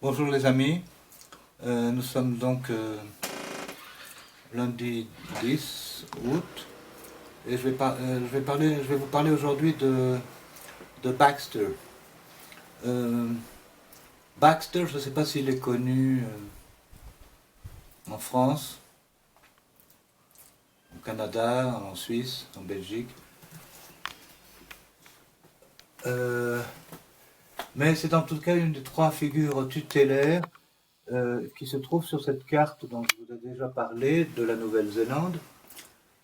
Bonjour les amis. Nous sommes donc lundi 10 août et je vais vous parler aujourd'hui de Baxter. Euh, Baxter, je ne sais pas s'il est connu en France, au Canada, en Suisse, en Belgique. Mais c'est en tout cas une des trois figures tutélaires qui se trouve sur cette carte dont je vous ai déjà parlé de la Nouvelle-Zélande.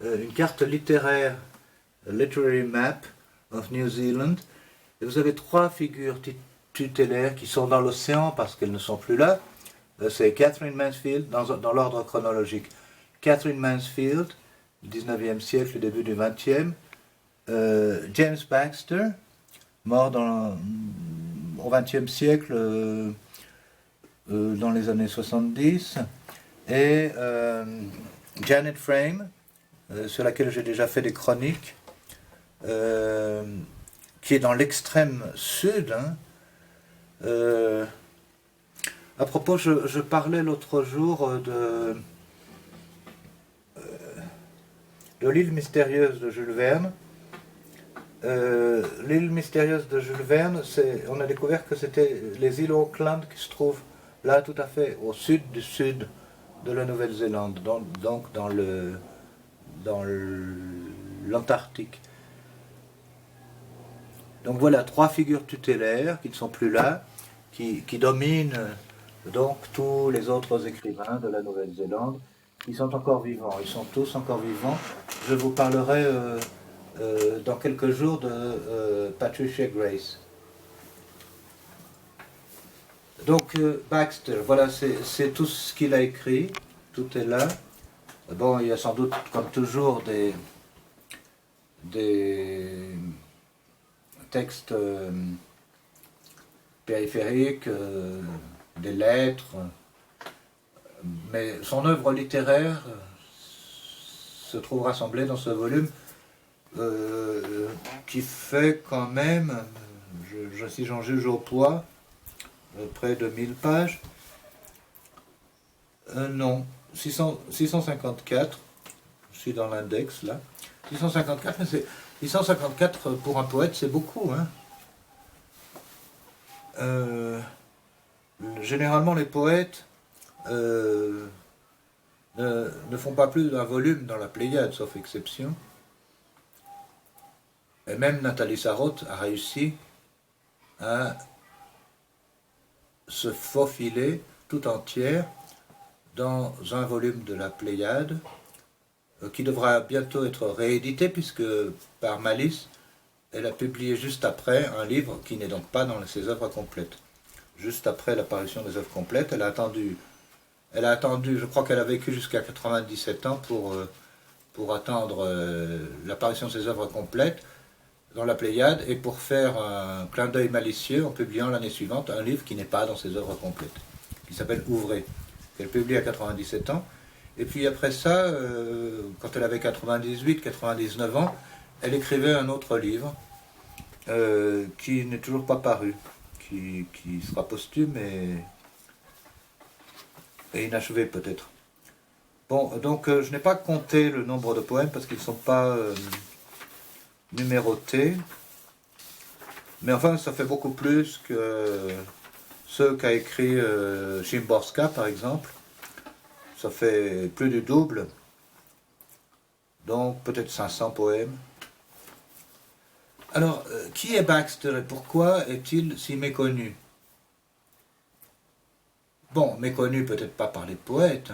Une carte littéraire, a Literary Map of New Zealand. Et vous avez trois figures tutélaires qui sont dans l'océan parce qu'elles ne sont plus là. C'est Catherine Mansfield, dans l'ordre chronologique. Catherine Mansfield, du 19e siècle, le début du 20e. James Baxter, mort au 20e siècle, dans les années 70. Et Janet Frame, sur laquelle j'ai déjà fait des chroniques, qui est dans l'extrême sud. À propos, je parlais l'autre jour de l'île mystérieuse de Jules Verne. L'île mystérieuse de Jules Verne, on a découvert que c'était les îles Auckland qui se trouvent là tout à fait au sud du sud de la Nouvelle-Zélande, donc dans l'Antarctique. Donc voilà, trois figures tutélaires qui ne sont plus là, qui dominent donc tous les autres écrivains de la Nouvelle-Zélande, qui sont encore vivants. Ils sont tous encore vivants. Je vous parlerai dans quelques jours de Patricia Grace. Donc Baxter, voilà, c'est tout ce qu'il a écrit, tout est là. Bon, il y a sans doute, comme toujours, des textes périphériques, des lettres, mais son œuvre littéraire se trouve rassemblée dans ce volume qui fait quand même, si j'en juge au poids, près de 1000 pages. Non, 654, je suis dans l'index là. 654, mais 654 pour un poète, c'est beaucoup. Généralement, les poètes ne font pas plus d'un volume dans la Pléiade, sauf exception. Et même Nathalie Sarraute a réussi à se faufiler tout entière dans un volume de la Pléiade qui devra bientôt être réédité puisque par malice elle a publié juste après un livre qui n'est donc pas dans ses œuvres complètes. Juste après l'apparition des œuvres complètes, elle a attendu, je crois qu'elle a vécu jusqu'à 97 ans pour attendre l'apparition de ses œuvres complètes dans la Pléiade et pour faire un clin d'œil malicieux en publiant l'année suivante un livre qui n'est pas dans ses œuvres complètes, qui s'appelle Ouvrez, qu'elle publie à 97 ans. Et puis après ça, quand elle avait 98-99 ans, elle écrivait un autre livre qui n'est toujours pas paru, qui sera posthume et inachevé peut-être. Bon, donc je n'ai pas compté le nombre de poèmes parce qu'ils ne sont pas numérotés, mais enfin ça fait beaucoup plus que ceux qu'a écrit Szymborska par exemple. Ça fait plus du double, donc peut-être 500 poèmes. Alors, qui est Baxter et pourquoi est-il si méconnu? Bon, méconnu peut-être pas par les poètes.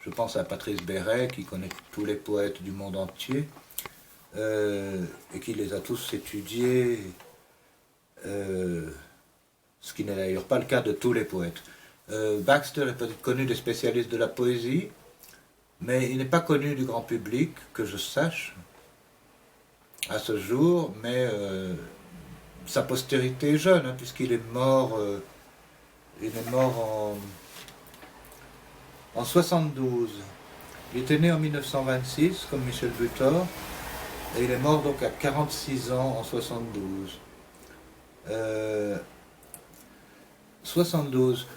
Je pense à Patrice Béret qui connaît tous les poètes du monde entier et qui les a tous étudiés, ce qui n'est d'ailleurs pas le cas de tous les poètes. Baxter est peut-être connu des spécialistes de la poésie, mais il n'est pas connu du grand public, que je sache, à ce jour, mais sa postérité est jeune, puisqu'il est mort, en 72. Il était né en 1926, comme Michel Butor, et il est mort donc à 46 ans en 72. 72.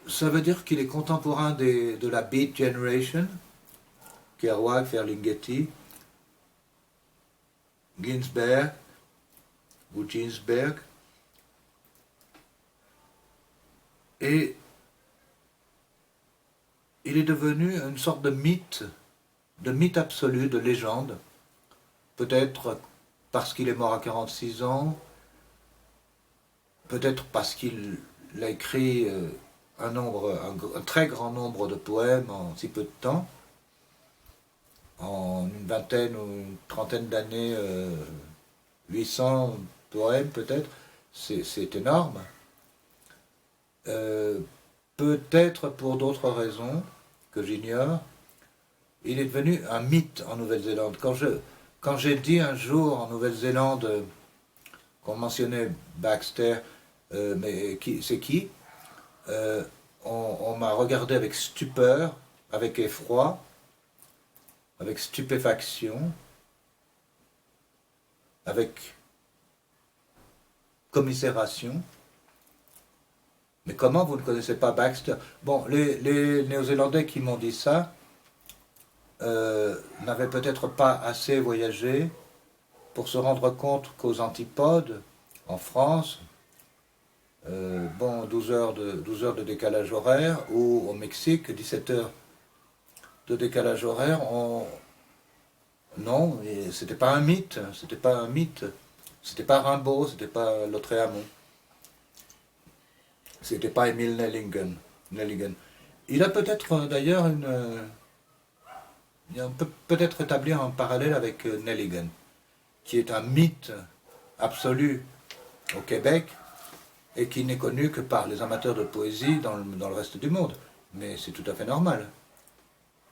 Ça veut dire qu'il est contemporain de la Beat Generation, Kerouac, Ferlinghetti, Ginsberg ou Ginsberg. Et il est devenu une sorte de mythe absolu, de légende. Peut-être parce qu'il est mort à 46 ans, peut-être parce qu'il a écrit un très grand nombre de poèmes en si peu de temps, en une vingtaine ou une trentaine d'années, 800 poèmes peut-être, c'est énorme. Peut-être pour d'autres raisons que j'ignore, il est devenu un mythe en Nouvelle-Zélande. Quand j'ai dit un jour en Nouvelle-Zélande qu'on mentionnait Baxter, mais c'est qui on m'a regardé avec stupeur, avec effroi, avec stupéfaction, avec commisération. Mais comment vous ne connaissez pas Baxter? Bon, les Néo-Zélandais qui m'ont dit ça n'avaient peut-être pas assez voyagé pour se rendre compte qu'aux antipodes, en France, 12 heures de décalage horaire, ou au Mexique, 17 heures de décalage horaire, non, c'était pas un mythe, c'était pas Rimbaud, c'était pas Lautréamont, c'était pas Émile Nelligan. Il a peut-être d'ailleurs on peut peut-être établir un parallèle avec Nelligan, qui est un mythe absolu au Québec, et qui n'est connu que par les amateurs de poésie dans le reste du monde. Mais c'est tout à fait normal.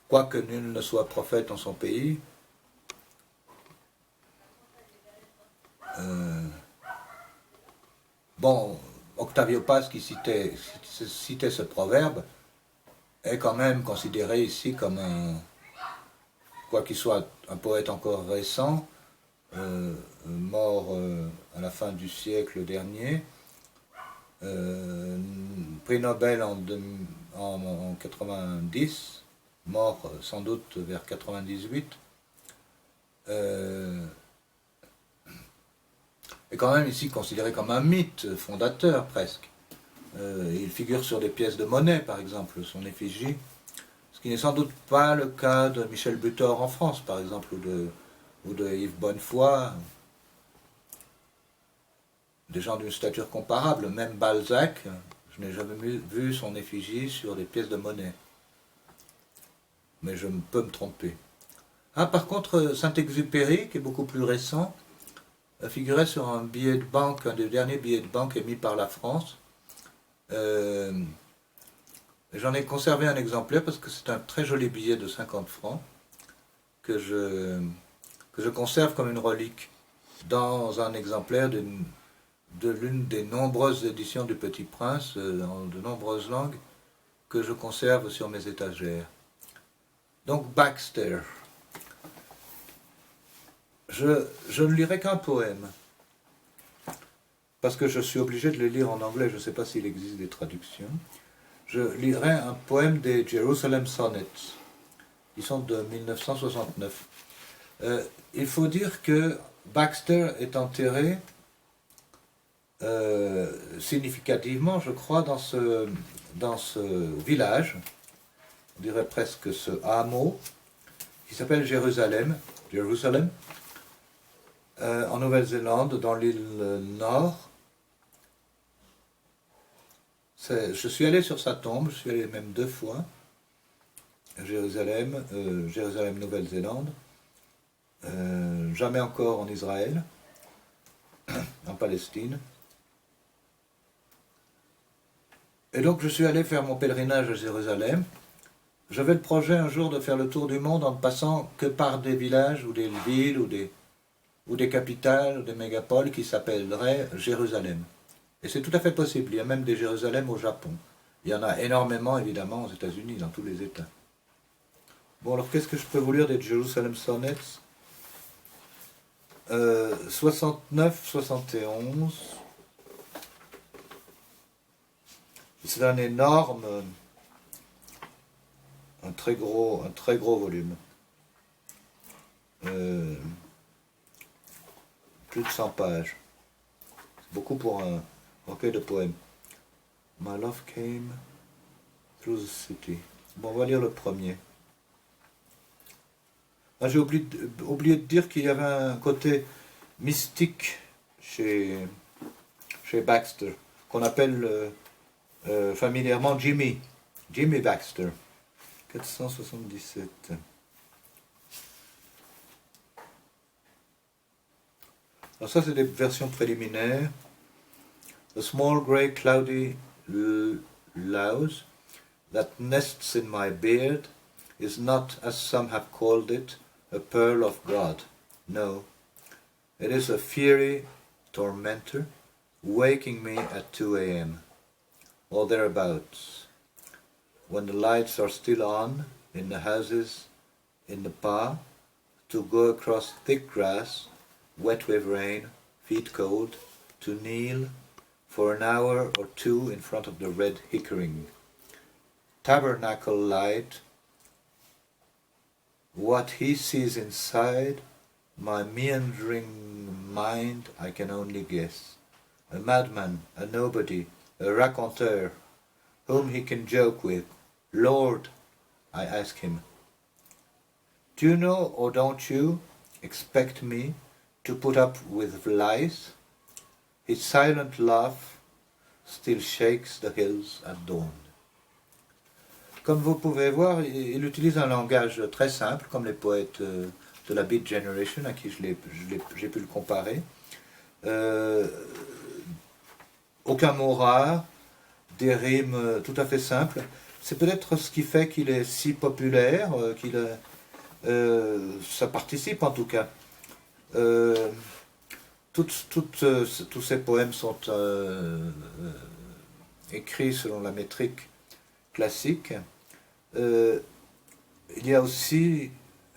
Quoique nul ne soit prophète en son pays, Octavio Paz, qui citait ce proverbe, est quand même considéré ici comme quoi qu'il soit un poète encore récent, mort à la fin du siècle dernier, prix Nobel en 90, mort sans doute vers 98, est quand même ici considéré comme un mythe fondateur presque. Il figure sur des pièces de monnaie, par exemple, son effigie, ce qui n'est sans doute pas le cas de Michel Butor en France, par exemple, ou de Yves Bonnefoy, des gens d'une stature comparable. Même Balzac, je n'ai jamais vu son effigie sur des pièces de monnaie. Mais je peux me tromper. Par contre, Saint-Exupéry, qui est beaucoup plus récent, figurait sur un billet de banque, un des derniers billets de banque émis par la France. J'en ai conservé un exemplaire parce que c'est un très joli billet de 50 francs que je conserve comme une relique dans un exemplaire de l'une des nombreuses éditions du Petit Prince, dans de nombreuses langues, que je conserve sur mes étagères. Donc Baxter. Je ne lirai qu'un poème, parce que je suis obligé de le lire en anglais, je ne sais pas s'il existe des traductions. Je lirai un poème des Jerusalem Sonnets, qui sont de 1969. Il faut dire que Baxter est enterré significativement, je crois, dans ce village, on dirait presque ce hameau, qui s'appelle Jérusalem, en Nouvelle-Zélande, dans l'île Nord. Je suis allé sur sa tombe, je suis allé même 2 fois, Jérusalem, Nouvelle-Zélande, jamais encore en Israël, en Palestine. Et donc je suis allé faire mon pèlerinage à Jérusalem. J'avais le projet un jour de faire le tour du monde en ne passant que par des villages ou des villes ou des capitales ou des mégapoles qui s'appelleraient Jérusalem. Et c'est tout à fait possible, il y a même des Jérusalem au Japon. Il y en a énormément évidemment aux États-Unis, dans tous les États. Bon, alors qu'est-ce que je peux vous lire des Jerusalem Sonnets 69, 71. C'est un énorme, un très gros volume. Plus de 100 pages. C'est beaucoup pour un recueil de poèmes. My love came through the city. Bon, on va lire le premier. Ah, j'ai oublié de dire qu'il y avait un côté mystique chez Baxter, qu'on appelle familièrement Jimmy Baxter. 477. Alors ça, c'est des versions préliminaires. A small grey cloudy louse that nests in my beard is not, as some have called it, a pearl of God. No, it is a fiery tormentor waking me at 2 a.m. or thereabouts, when the lights are still on in the houses in the park, to go across thick grass, wet with rain, feet cold, to kneel for an hour or two in front of the red hickory. Tabernacle light, what he sees inside my meandering mind I can only guess. A madman, a nobody, a raconteur, whom he can joke with. Lord, I ask him, do you know or don't you expect me to put up with lies? His silent laugh still shakes the hills at dawn. Comme vous pouvez voir, il utilise un langage très simple, comme les poètes de la Beat Generation, à qui j'ai pu le comparer. Aucun mot rare, des rimes tout à fait simples. C'est peut-être ce qui fait qu'il est si populaire, ça participe en tout cas. Tous ces poèmes sont écrits selon la métrique classique. Il y a aussi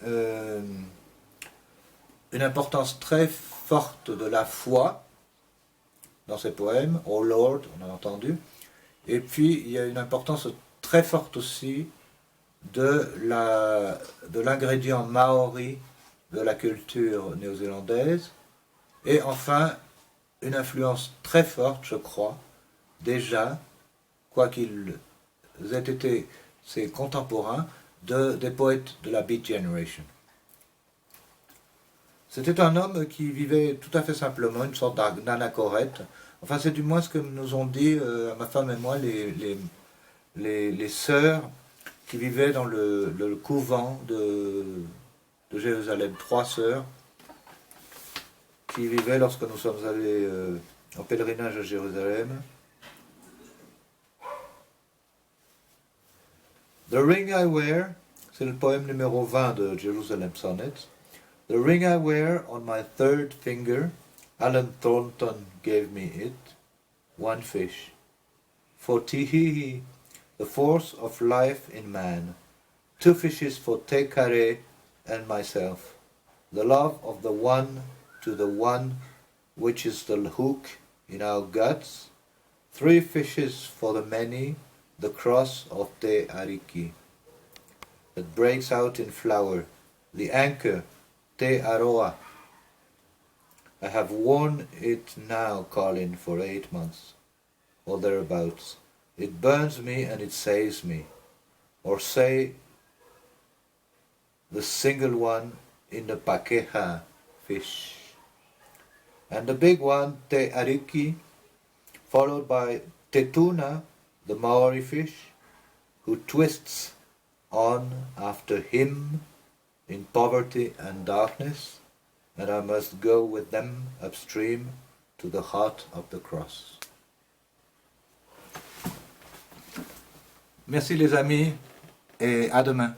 une importance très forte de la foi dans ces poèmes. Oh Lord, on a entendu. Et puis il y a une importance très forte aussi de l'ingrédient maori de la culture néo-zélandaise. Et enfin, une influence très forte, je crois, déjà, quoiqu'ils aient été ses contemporains, des poètes de la Beat Generation. C'était un homme qui vivait tout à fait simplement, une sorte d'anachorète. Enfin, c'est du moins ce que nous ont dit à ma femme et moi les sœurs qui vivaient dans le couvent de Jérusalem. 3 sœurs qui vivaient lorsque nous sommes allés en pèlerinage à Jérusalem. The ring I wear, c'est le poème numéro 20 de Jerusalem Sonnets. The ring I wear on my third finger, Alan Thornton gave me it, one fish. For Tihihi, the force of life in man, 2 fishes for Te Kare and myself, the love of the one to the one which is the hook in our guts, 3 fishes for the many, the cross of Te Ariki, that breaks out in flower, the anchor, Te Aroa. I have worn it now, Colin, for 8 months, or thereabouts. It burns me and it saves me, or say the single one in the pakeha fish. And the big one, Te Ariki, followed by Te Tuna, the Maori fish, who twists on after him in poverty and darkness, and I must go with them upstream to the heart of the cross. Merci les amis, et à demain.